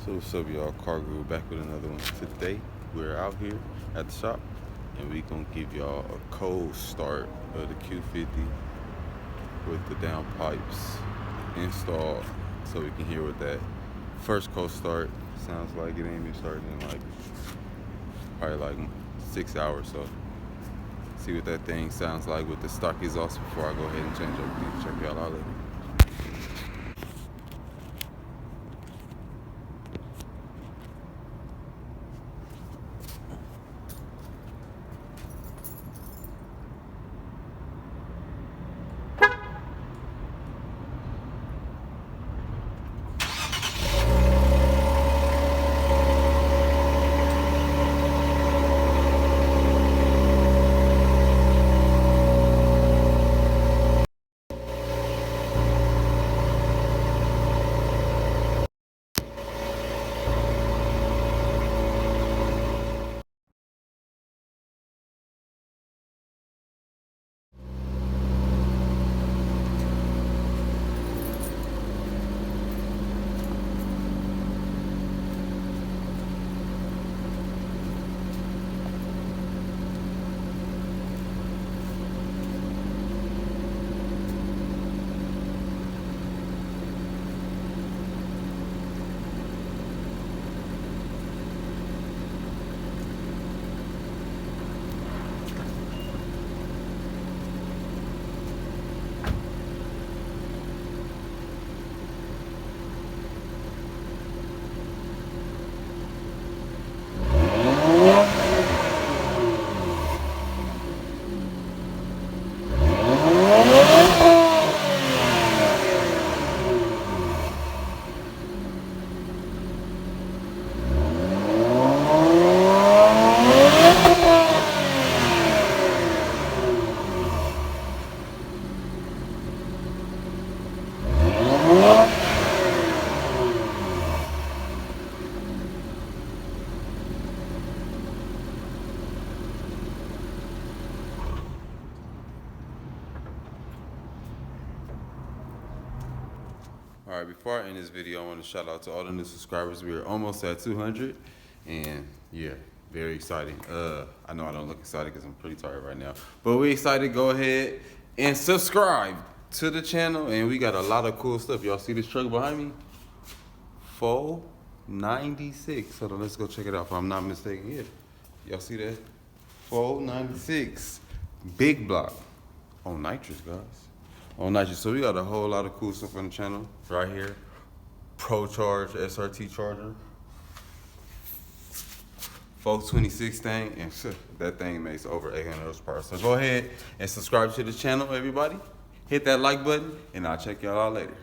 So what's up, y'all? Car Guru back with another one. Today we're out here at the shop and we gonna give y'all a cold start of the Q50 with the down pipes installed, so we can hear what that first cold start sounds like. It ain't been starting in probably like 6 hours, so see what that thing sounds like with the stock exhaust before I go ahead and change everything. Check y'all out later. All right, before I end this video, I want to shout out to all the new subscribers. We are almost at 200, and yeah, very exciting. I know I don't look excited because I'm pretty tired right now, but we're excited. Go ahead and subscribe to the channel, and we got a lot of cool stuff. Y'all see this truck behind me? 496. Hold on, let's go check it out if I'm not mistaken. Yeah, y'all see that? 496, big block on nitrous, guys. On nitrous. So we got a whole lot of cool stuff on the channel right here. Pro Charge SRT charger, 426 thing, and that thing makes over 800 horsepower. So go ahead and subscribe to the channel, everybody. Hit that like button, and I'll check y'all out later.